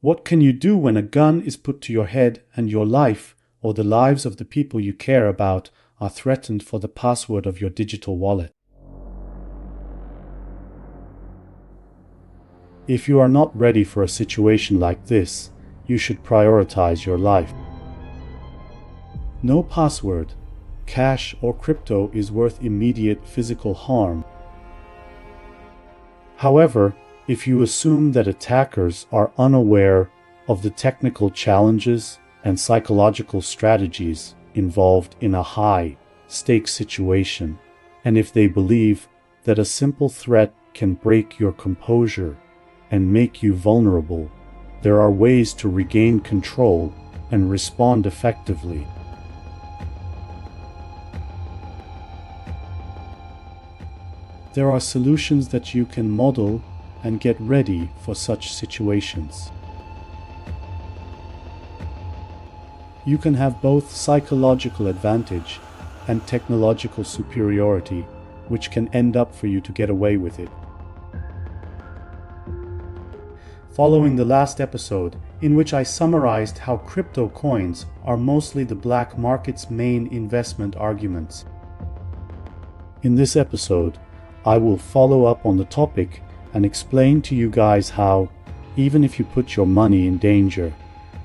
What can you do when a gun is put to your head and your life or the lives of the people you care about are threatened for the password of your digital wallet? If you are not ready for a situation like this, you should prioritize your life. No password, cash or crypto is worth immediate physical harm. However, if you assume that attackers are unaware of the technical challenges and psychological strategies involved in a high-stakes situation, and if they believe that a simple threat can break your composure and make you vulnerable, there are ways to regain control and respond effectively. There are solutions that you can model and get ready for such situations. You can have both psychological advantage and technological superiority, which can end up for you to get away with it. Following the last episode, in which I summarized how crypto coins are mostly the black market's main investment arguments. In this episode, I will follow up on the topic and explain to you guys how, even if you put your money in danger,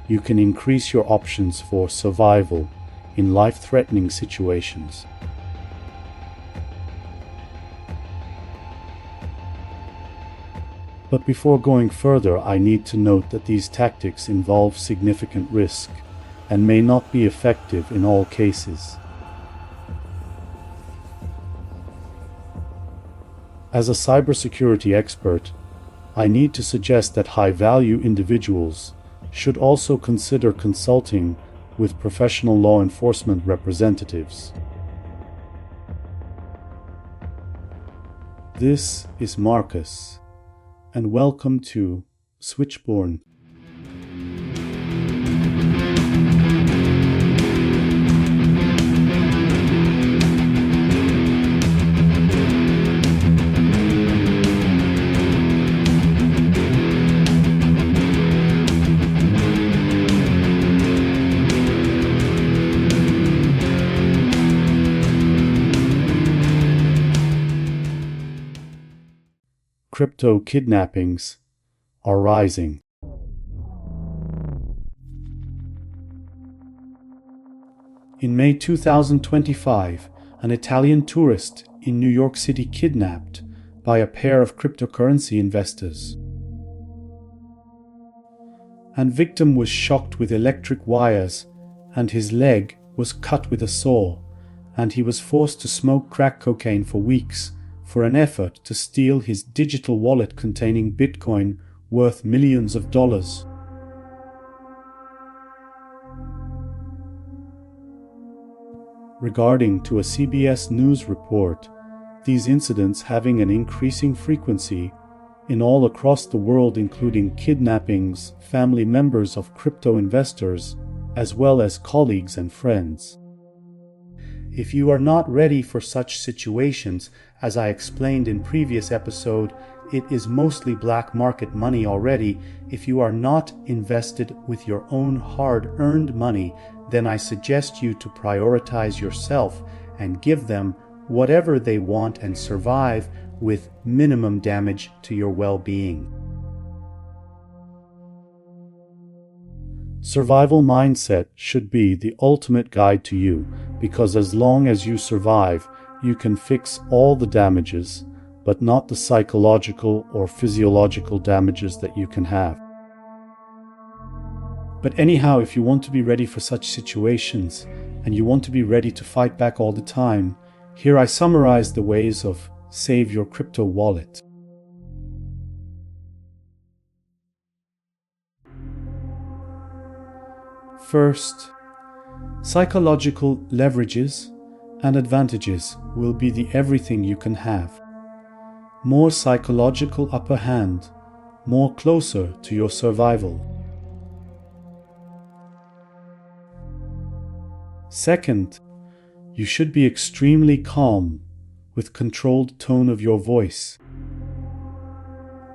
you can increase your options for survival in life-threatening situations. But before going further, I need to note that these tactics involve significant risk and may not be effective in all cases. As a cybersecurity expert, I need to suggest that high-value individuals should also consider consulting with professional law enforcement representatives. This is Marcus, and welcome to Switchborn. Crypto kidnappings are rising. In May 2025, an Italian tourist in New York City kidnapped by a pair of cryptocurrency investors. And victim was shocked with electric wires, and his leg was cut with a saw, and he was forced to smoke crack cocaine for weeks for an effort to steal his digital wallet containing Bitcoin worth millions of dollars. Regarding to a CBS News report, these incidents having an increasing frequency in all across the world, including kidnappings, family members of crypto investors, as well as colleagues and friends. If you are not ready for such situations, as I explained in previous episode, it is mostly black market money already. If you are not invested with your own hard-earned money, then I suggest you to prioritize yourself and give them whatever they want and survive with minimum damage to your well-being. Survival mindset should be the ultimate guide to you, because as long as you survive, you can fix all the damages, but not the psychological or physiological damages that you can have. But anyhow, if you want to be ready for such situations, and you want to be ready to fight back all the time, here I summarize the ways of save your crypto wallet. First, psychological leverages and advantages will be the everything you can have. More psychological upper hand, more closer to your survival. Second, you should be extremely calm with controlled tone of your voice.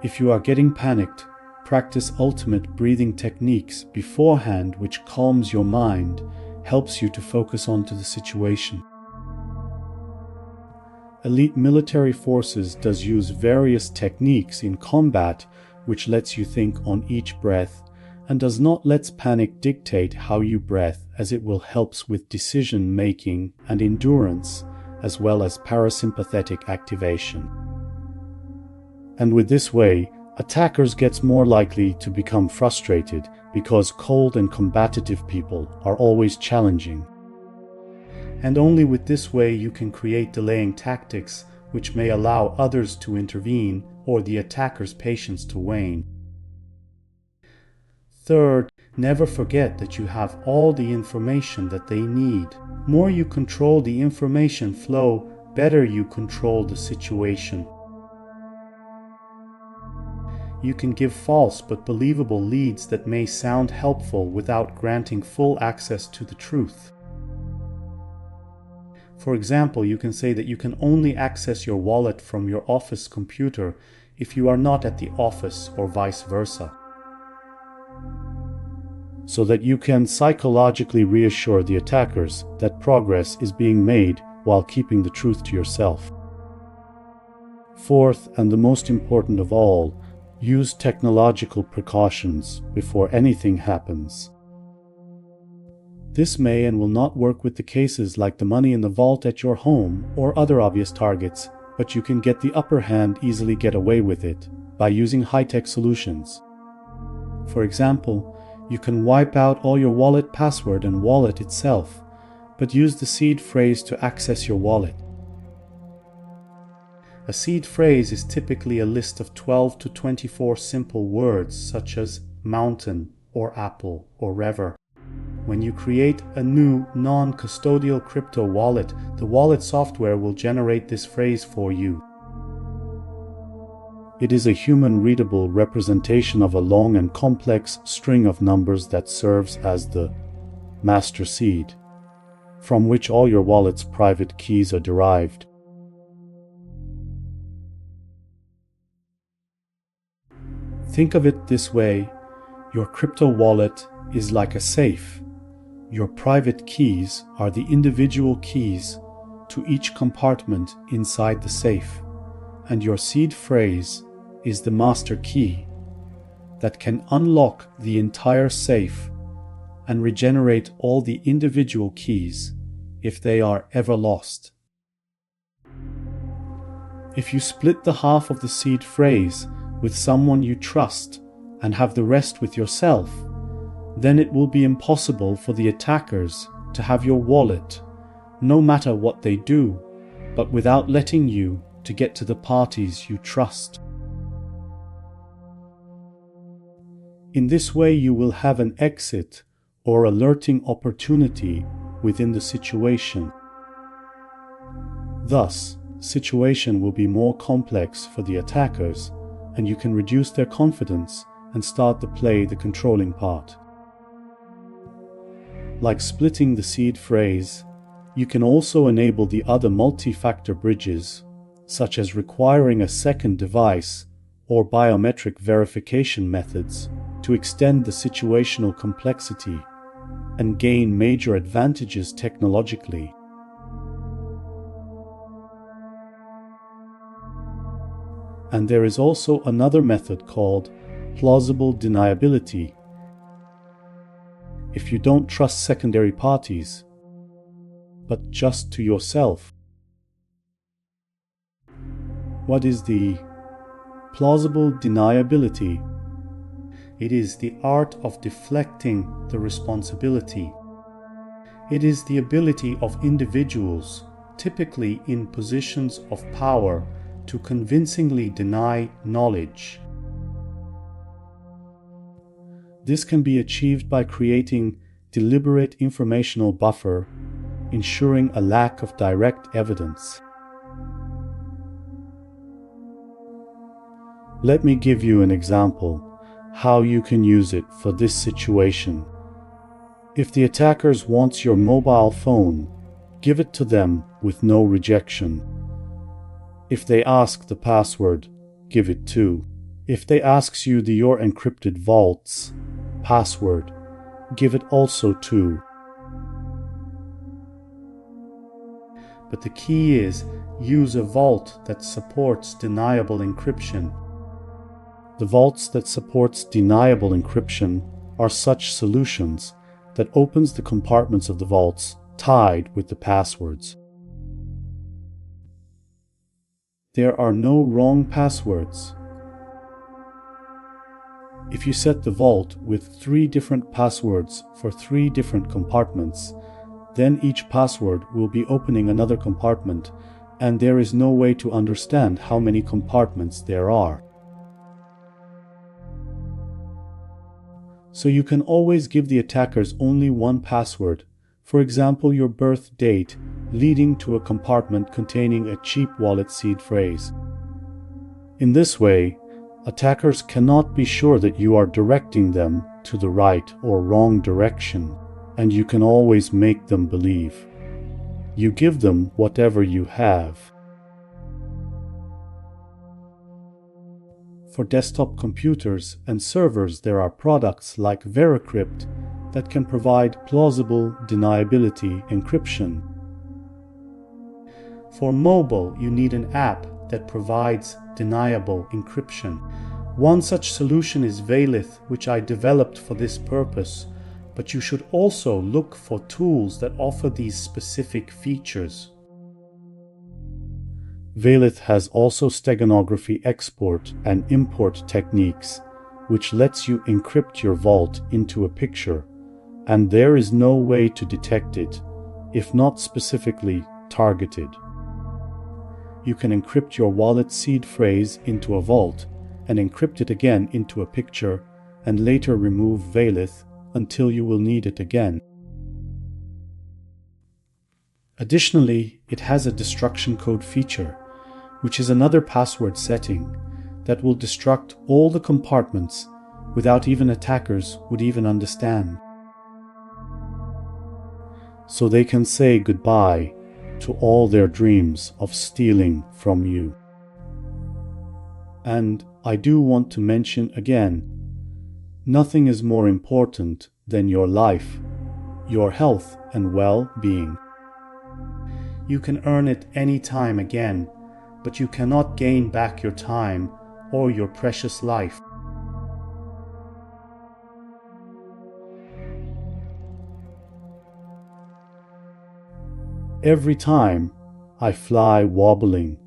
If you are getting panicked, Practice ultimate breathing techniques beforehand, which calms your mind, helps you to focus onto the situation. Elite military forces does use various techniques in combat, which lets you think on each breath and does not let panic dictate how you breathe, as it will helps with decision making and endurance, as well as parasympathetic activation. And with this way, attackers gets more likely to become frustrated because cold and combative people are always challenging. And only with this way you can create delaying tactics which may allow others to intervene or the attacker's patience to wane. Third, never forget that you have all the information that they need. More you control the information flow, better you control the situation. You can give false but believable leads that may sound helpful without granting full access to the truth. For example, you can say that you can only access your wallet from your office computer if you are not at the office, or vice versa, so that you can psychologically reassure the attackers that progress is being made while keeping the truth to yourself. Fourth, and the most important of all, use technological precautions before anything happens. This may and will not work with the cases like the money in the vault at your home or other obvious targets, but you can get the upper hand, easily get away with it, by using high-tech solutions. For example, you can wipe out all your wallet password and wallet itself, but use the seed phrase to access your wallet. A seed phrase is typically a list of 12 to 24 simple words such as mountain or apple or river. When you create a new non-custodial crypto wallet, the wallet software will generate this phrase for you. It is a human-readable representation of a long and complex string of numbers that serves as the master seed, from which all your wallet's private keys are derived. Think of it this way: your crypto wallet is like a safe. Your private keys are the individual keys to each compartment inside the safe, and your seed phrase is the master key that can unlock the entire safe and regenerate all the individual keys if they are ever lost. If you split the half of the seed phrase with someone you trust and have the rest with yourself, then it will be impossible for the attackers to have your wallet, no matter what they do, but without letting you to get to the parties you trust. In this way, you will have an exit or alerting opportunity within the situation. Thus, the situation will be more complex for the attackers, and you can reduce their confidence and start to play the controlling part. Like splitting the seed phrase, you can also enable the other multi-factor bridges, such as requiring a second device or biometric verification methods, to extend the situational complexity and gain major advantages technologically. And there is also another method called plausible deniability. If you don't trust secondary parties, but just to yourself. What is the plausible deniability? It is the art of deflecting the responsibility. It is the ability of individuals, typically in positions of power, to convincingly deny knowledge. This can be achieved by creating deliberate informational buffer, ensuring a lack of direct evidence. Let me give you an example how you can use it for this situation. If the attackers want your mobile phone, give it to them with no rejection. If they ask the password, give it too. If they asks you your encrypted vault's password, give it also too. But the key is, use a vault that supports deniable encryption. The vaults that supports deniable encryption are such solutions that opens the compartments of the vaults tied with the passwords. There are no wrong passwords. If you set the vault with 3 different passwords for 3 different compartments, then each password will be opening another compartment, and there is no way to understand how many compartments there are. So you can always give the attackers only one password, for example your birth date, leading to a compartment containing a cheap wallet seed phrase. In this way, attackers cannot be sure that you are directing them to the right or wrong direction, and you can always make them believe. You give them whatever you have. For desktop computers and servers, there are products like Veracrypt that can provide plausible deniability encryption. For mobile, you need an app that provides deniable encryption. One such solution is Valith, which I developed for this purpose, but you should also look for tools that offer these specific features. Valith has also steganography export and import techniques, which lets you encrypt your vault into a picture, and there is no way to detect it, if not specifically targeted. You can encrypt your wallet seed phrase into a vault and encrypt it again into a picture and later remove Valith until you will need it again. Additionally, it has a destruction code feature, which is another password setting that will destruct all the compartments without even attackers would even understand. So they can say goodbye to all their dreams of stealing from you. And I do want to mention again, nothing is more important than your life, your health and well-being. You can earn it any time again, but you cannot gain back your time or your precious life. Every time I fly wobbling,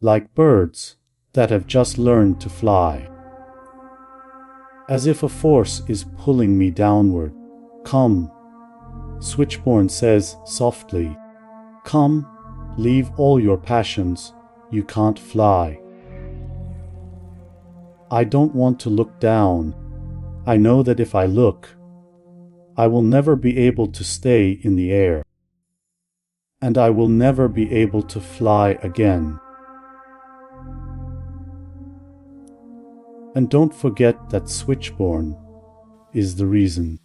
like birds that have just learned to fly, as if a force is pulling me downward. Come, Switchborn says softly, come, leave all your passions, you can't fly. I don't want to look down. I know that if I look, I will never be able to stay in the air, and I will never be able to fly again. And don't forget that Switchborn is the reason.